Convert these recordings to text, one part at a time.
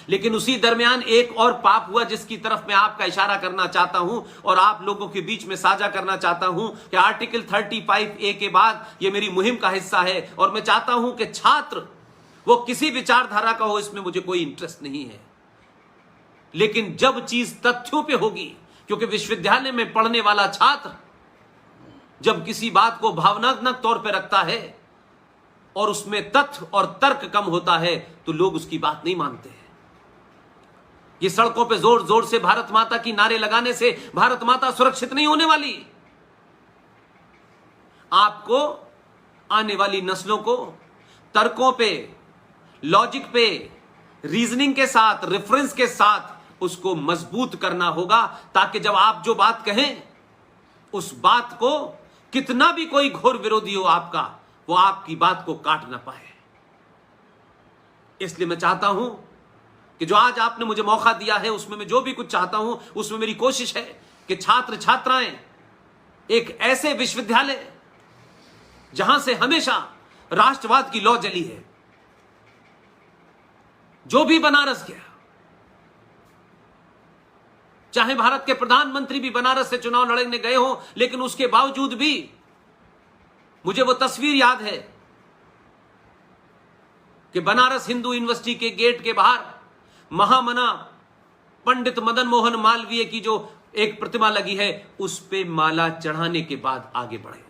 लेकिन उसी दरमियान एक और पाप हुआ जिसकी तरफ मैं आपका इशारा करना चाहता हूं और आप लोगों के बीच में साझा करना चाहता हूं कि आर्टिकल 35A के बाद यह मेरी मुहिम का हिस्सा है और मैं चाहता हूं कि छात्र वो किसी विचारधारा का हो, इसमें मुझे कोई इंटरेस्ट नहीं है, लेकिन जब चीज तथ्यों पे होगी, क्योंकि विश्वविद्यालय में पढ़ने वाला छात्र जब किसी बात को भावनात्मक तौर पर रखता है और उसमें तथ्य और तर्क कम होता है तो लोग उसकी बात नहीं मानते हैं। ये सड़कों पे जोर जोर से भारत माता की नारे लगाने से भारत माता सुरक्षित नहीं होने वाली। आपको आने वाली नस्लों को तर्कों पे, लॉजिक पे, रीजनिंग के साथ, रेफरेंस के साथ उसको मजबूत करना होगा, ताकि जब आप जो बात कहें उस बात को कितना भी कोई घोर विरोधी हो आपका, वो आपकी बात को काट ना पाए। इसलिए मैं चाहता हूं कि जो आज आपने मुझे मौका दिया है उसमें मैं जो भी कुछ चाहता हूं उसमें मेरी कोशिश है कि छात्र छात्राएं एक ऐसे विश्वविद्यालय जहां से हमेशा राष्ट्रवाद की लौ जली है, जो भी बनारस गया, चाहे भारत के प्रधानमंत्री भी बनारस से चुनाव लड़ने गए हो, लेकिन उसके बावजूद भी मुझे वो तस्वीर याद है कि बनारस हिंदू यूनिवर्सिटी के गेट के बाहर महामना पंडित मदन मोहन मालवीय की जो एक प्रतिमा लगी है, उस पे माला चढ़ाने के बाद आगे बढ़े।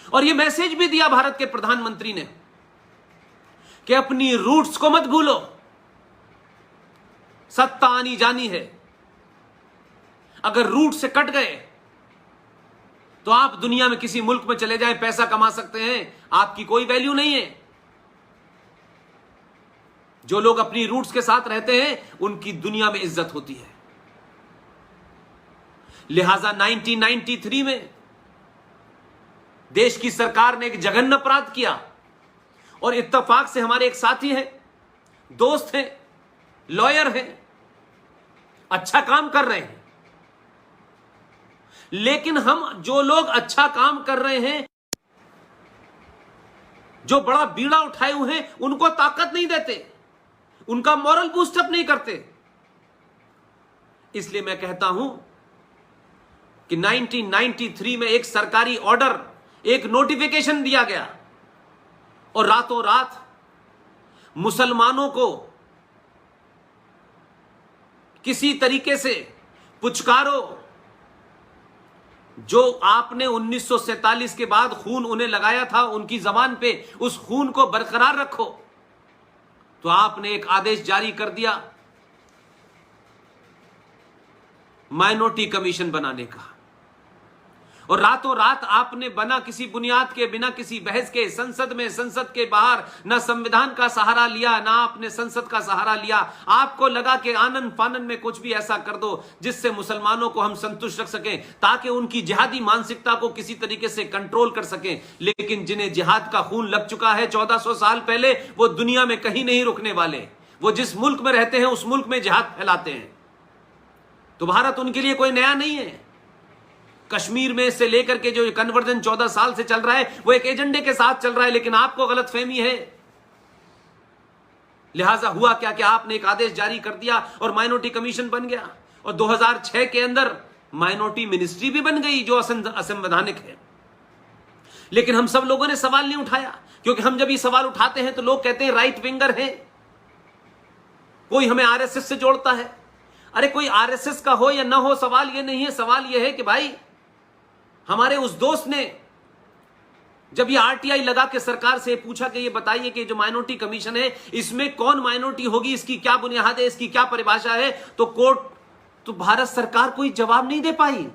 और ये मैसेज भी दिया भारत के प्रधानमंत्री ने कि अपनी रूट्स को मत भूलो, सत्ता आनी जानी है, अगर रूट से कट गए तो आप दुनिया में किसी मुल्क में चले जाएं, पैसा कमा सकते हैं, आपकी कोई वैल्यू नहीं है। जो लोग अपनी रूट्स के साथ रहते हैं उनकी दुनिया में इज्जत होती है। लिहाजा 1993 में देश की सरकार ने एक जघन्य अपराध किया और इत्तेफाक से हमारे एक साथी हैं, दोस्त हैं, लॉयर हैं, अच्छा काम कर रहे हैं, लेकिन हम जो लोग अच्छा काम कर रहे हैं, जो बड़ा बीड़ा उठाए हुए हैं, उनको ताकत नहीं देते, उनका मॉरल बूस्टअप नहीं करते। इसलिए मैं कहता हूं कि 1993 में एक सरकारी ऑर्डर, एक नोटिफिकेशन दिया गया और रातों रात मुसलमानों को किसी तरीके से पुचकारो। जो आपने 1947 के बाद खून उन्हें लगाया था उनकी जबान पे, उस खून को बरकरार रखो। तो आपने एक आदेश जारी कर दिया माइनॉरिटी कमीशन बनाने का, और रातों रात आपने बना किसी बुनियाद के, बिना किसी बहस के, संसद में, संसद के बाहर, ना संविधान का सहारा लिया, ना आपने संसद का सहारा लिया। आपको लगा कि आनंद फानन में कुछ भी ऐसा कर दो जिससे मुसलमानों को हम संतुष्ट रख सकें, ताकि उनकी जिहादी मानसिकता को किसी तरीके से कंट्रोल कर सकें। लेकिन जिन्हें जिहाद का खून लग चुका है 1400 साल पहले, वो दुनिया में कहीं नहीं रुकने वाले। वो जिस मुल्क में रहते हैं उस मुल्क में जिहाद फैलाते हैं। तो भारत उनके लिए कोई नया नहीं है। कश्मीर में से लेकर के जो कन्वर्जन 14 साल से चल रहा है वो एक एजेंडे के साथ चल रहा है, लेकिन आपको गलतफहमी है। लिहाजा हुआ क्या कि आपने एक आदेश जारी कर दिया और माइनॉरिटी कमीशन बन गया, और 2006 के अंदर माइनॉरिटी मिनिस्ट्री भी बन गई जो असंवैधानिक है। लेकिन हम सब लोगों ने सवाल नहीं उठाया, क्योंकि हम जब ये सवाल उठाते हैं तो लोग कहते हैं राइट विंगर है, कोई हमें आरएसएस से जोड़ता है। अरे कोई आरएसएस का हो या ना हो, सवाल ये नहीं है। सवाल ये है कि भाई हमारे उस दोस्त ने जब ये आरटीआई लगा के सरकार से पूछा कि ये बताइए कि जो माइनॉरिटी कमीशन है इसमें कौन माइनॉरिटी होगी, इसकी क्या बुनियाद है, इसकी क्या परिभाषा है, तो कोर्ट, तो भारत सरकार कोई जवाब नहीं दे पाई।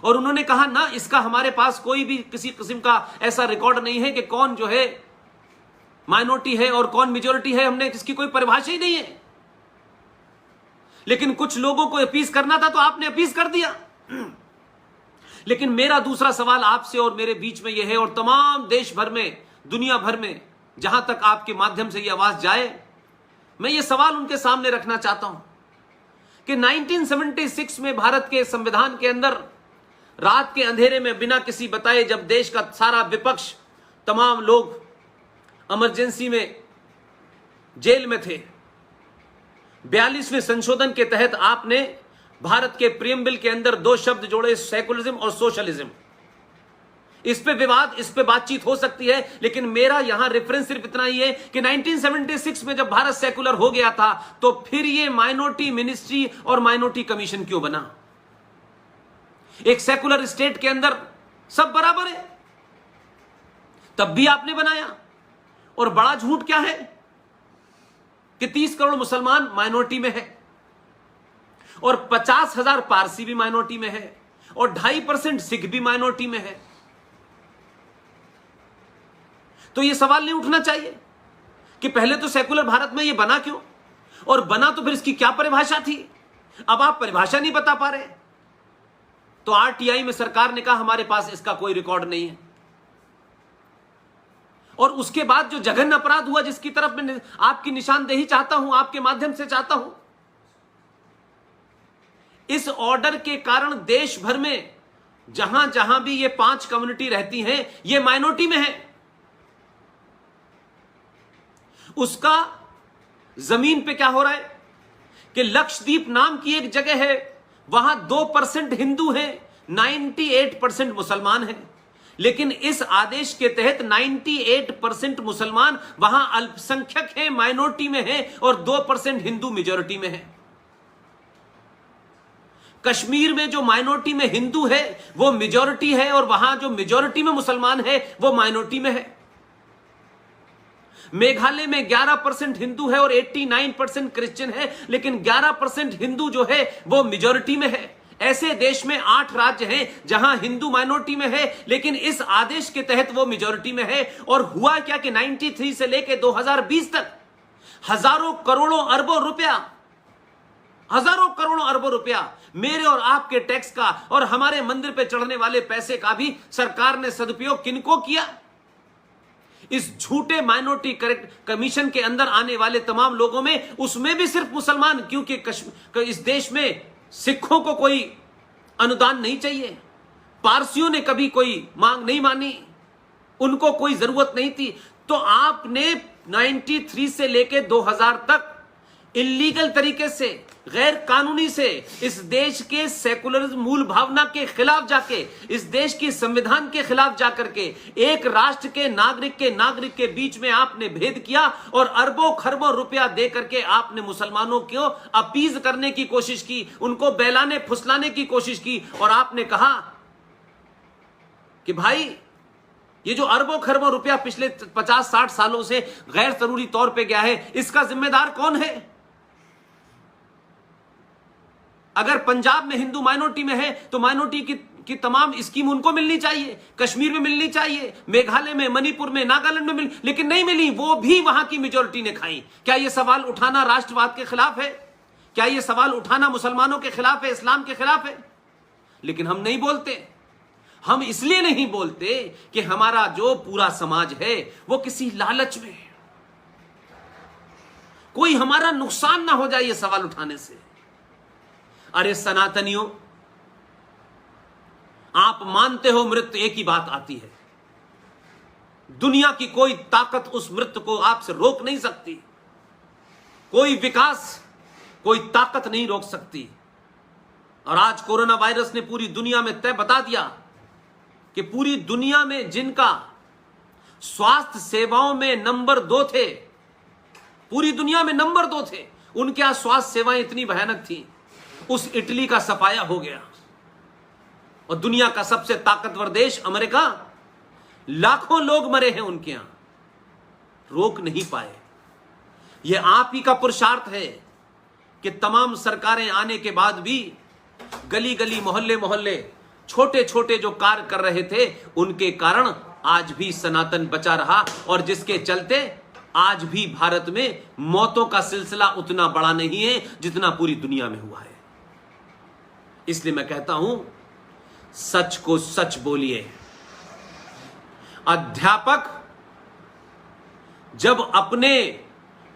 और उन्होंने कहा ना, इसका हमारे पास कोई भी किसी किस्म का ऐसा रिकॉर्ड नहीं है कि कौन जो है माइनॉरिटी है और कौन मेजॉरिटी है, हमने इसकी कोई परिभाषा ही नहीं है। लेकिन कुछ लोगों को अपीस करना था तो आपने अपीस कर दिया। लेकिन मेरा दूसरा सवाल आपसे और मेरे बीच में यह है, और तमाम देश भर में, दुनिया भर में, जहां तक आपके माध्यम से यह आवाज जाए, मैं ये सवाल उनके सामने रखना चाहता हूं कि 1976 में भारत के संविधान के अंदर रात के अंधेरे में बिना किसी बताए, जब देश का सारा विपक्ष, तमाम लोग इमरजेंसी में जेल में थे। 42वें संशोधन के तहत आपने भारत के प्रीएम्बल के अंदर दो शब्द जोड़े, सेकुलरिज्म और सोशलिज्म। इस पे विवाद, इस पे बातचीत हो सकती है, लेकिन मेरा यहां रेफरेंस सिर्फ इतना ही है कि 1976 में जब भारत सेकुलर हो गया था तो फिर ये माइनॉरिटी मिनिस्ट्री और माइनॉरिटी कमीशन क्यों बना? एक सेकुलर स्टेट के अंदर सब बराबर है, तब भी आपने बनाया। और बड़ा झूठ क्या है कि 30 करोड़ मुसलमान माइनॉरिटी में है और 50,000 पारसी भी माइनॉरिटी में है और 2.5% सिख भी माइनॉरिटी में है। तो यह सवाल नहीं उठना चाहिए कि पहले तो सेकुलर भारत में यह बना क्यों, और बना तो फिर इसकी क्या परिभाषा थी? अब आप परिभाषा नहीं बता पा रहे तो आरटीआई में सरकार ने कहा हमारे पास इसका कोई रिकॉर्ड नहीं है। और उसके बाद जो जघन्य अपराध हुआ, जिसकी तरफ मैं आपकी निशानदेही चाहता हूं, आपके माध्यम से चाहता हूं, इस ऑर्डर के कारण देश भर में जहां जहां भी ये 5 कम्युनिटी रहती हैं, ये माइनॉरिटी में है। उसका जमीन पे क्या हो रहा है कि लक्षद्वीप नाम की एक जगह है, वहां 2% हिंदू हैं, 98% मुसलमान हैं। लेकिन इस आदेश के तहत 98% मुसलमान वहां अल्पसंख्यक हैं, माइनॉरिटी में हैं, और 2% हिंदू मेजॉरिटी में है। कश्मीर में जो माइनॉरिटी में हिंदू है वो मेजॉरिटी है, और वहां जो मेजॉरिटी में मुसलमान है वो माइनॉरिटी में है। मेघालय में 11% हिंदू है और 89% क्रिश्चियन है, लेकिन 11% हिंदू जो है वो मेजॉरिटी में है। ऐसे देश में 8 राज्य हैं जहां हिंदू माइनॉरिटी में है, लेकिन इस आदेश के तहत वो मेजॉरिटी में है। और हुआ क्या कि 93 से लेकर 2020 तक हजारों करोड़ों अरबों रुपया मेरे और आपके टैक्स का और हमारे मंदिर पे चढ़ने वाले पैसे का भी सरकार ने सदुपयोग किनको किया? इस झूठे माइनॉरिटी कमीशन के अंदर आने वाले तमाम लोगों में, उसमें भी सिर्फ मुसलमान, क्योंकि इस देश में सिखों को कोई अनुदान नहीं चाहिए, पारसियों ने कभी कोई मांग नहीं मानी, उनको कोई जरूरत नहीं थी। तो आपने 93 से लेकर 2000 तक इलीगल तरीके से, गैर कानूनी से इस देश के सेकुलरिज्म मूल भावना के खिलाफ जाके, इस देश की संविधान के खिलाफ जाकर के एक राष्ट्र के नागरिक के बीच में आपने भेद किया और अरबों खरबों रुपया दे करके आपने मुसलमानों को अपीज करने की कोशिश की, उनको बहलाने फुसलाने की कोशिश की। और आपने कहा कि भाई ये जो अरबों खरबों रुपया पिछले 50-60 सालों से गैर जरूरी तौर पे गया है, इसका जिम्मेदार कौन है? अगर पंजाब में हिंदू माइनॉरिटी में है तो माइनॉरिटी की तमाम स्कीम उनको मिलनी चाहिए, कश्मीर में मिलनी चाहिए, मेघालय में, मणिपुर में, नागालैंड में लेकिन नहीं मिली, वो भी वहां की मेजॉरिटी ने खाई। क्या यह सवाल उठाना राष्ट्रवाद के खिलाफ है? क्या यह सवाल उठाना मुसलमानों के खिलाफ है, इस्लाम के खिलाफ है? लेकिन हम नहीं बोलते। हम इसलिए नहीं बोलते कि हमारा जो पूरा समाज है वो किसी लालच में है, कोई हमारा नुकसान ना हो जाए ये सवाल उठाने से। अरे सनातनियों, आप मानते हो मृत्यु एक ही बात आती है, दुनिया की कोई ताकत उस मृत्यु को आपसे रोक नहीं सकती, कोई विकास, कोई ताकत नहीं रोक सकती। और आज कोरोना वायरस ने पूरी दुनिया में तय बता दिया कि पूरी दुनिया में जिनका स्वास्थ्य सेवाओं में नंबर 2 थे, पूरी दुनिया में नंबर 2 थे, उनके यहां स्वास्थ्य सेवाएं इतनी भयानक थी, उस इटली का सफाया हो गया। और दुनिया का सबसे ताकतवर देश अमेरिका, लाखों लोग मरे हैं उनके यहां, रोक नहीं पाए। यह आप ही का पुरुषार्थ है कि तमाम सरकारें आने के बाद भी गली गली, मोहल्ले मोहल्ले, छोटे छोटे जो कार्य कर रहे थे, उनके कारण आज भी सनातन बचा रहा, और जिसके चलते आज भी भारत में मौतों का सिलसिला उतना बड़ा नहीं है जितना पूरी दुनिया में हुआ है। इसलिए मैं कहता हूं, सच को सच बोलिए। अध्यापक जब अपने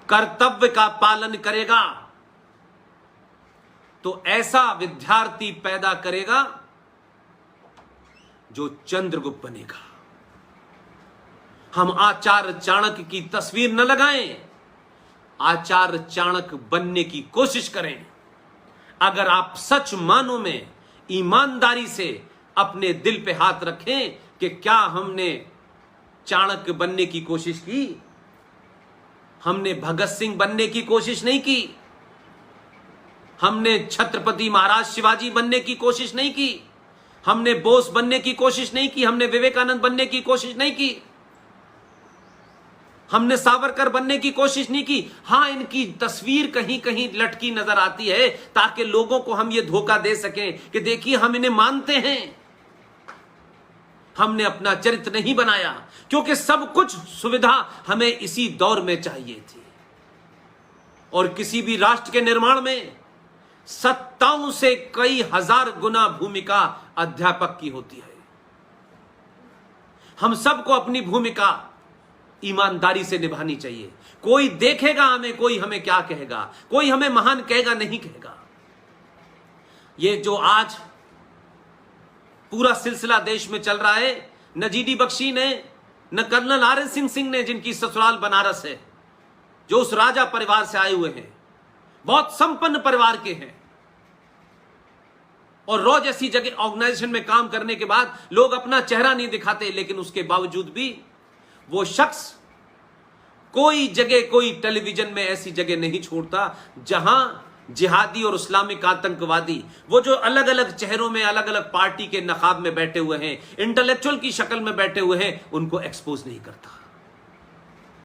कर्तव्य का पालन करेगा तो ऐसा विद्यार्थी पैदा करेगा जो चंद्रगुप्त बनेगा। हम आचार्य चाणक्य की तस्वीर न लगाएं, आचार्य चाणक्य बनने की कोशिश करें। अगर आप सच मानों में ईमानदारी से अपने दिल पे हाथ रखें कि क्या हमने चाणक्य बनने की कोशिश की, हमने भगत सिंह बनने की कोशिश नहीं की, हमने छत्रपति महाराज शिवाजी बनने की कोशिश नहीं की, हमने बोस बनने की कोशिश नहीं की, हमने विवेकानंद बनने की कोशिश नहीं की, हमने सावरकर बनने की कोशिश नहीं की। हां, इनकी तस्वीर कहीं कहीं लटकी नजर आती है ताकि लोगों को हम ये धोखा दे सकें कि देखिए हम इन्हें मानते हैं। हमने अपना चरित्र नहीं बनाया, क्योंकि सब कुछ सुविधा हमें इसी दौर में चाहिए थी। और किसी भी राष्ट्र के निर्माण में सत्ताओं से कई हजार गुना भूमिका अध्यापक की होती है। हम सबको अपनी भूमिका ईमानदारी से निभानी चाहिए। कोई देखेगा हमें, कोई हमें क्या कहेगा, कोई हमें महान कहेगा नहीं कहेगा। ये जो आज पूरा सिलसिला देश में चल रहा है, न जीडी बख्शी ने, न कर्नल आर एन सिंह ने, जिनकी ससुराल बनारस है, जो उस राजा परिवार से आए हुए हैं, बहुत संपन्न परिवार के हैं, और रॉ जैसी जगह ऑर्गेनाइजेशन में काम करने के बाद लोग अपना चेहरा नहीं दिखाते, लेकिन उसके बावजूद भी वो शख्स कोई जगह, कोई टेलीविजन में ऐसी जगह नहीं छोड़ता जहां जिहादी और इस्लामिक आतंकवादी, वो जो अलग अलग चेहरों में, अलग अलग पार्टी के नकाब में बैठे हुए हैं, इंटेलेक्चुअल की शक्ल में बैठे हुए हैं, उनको एक्सपोज नहीं करता।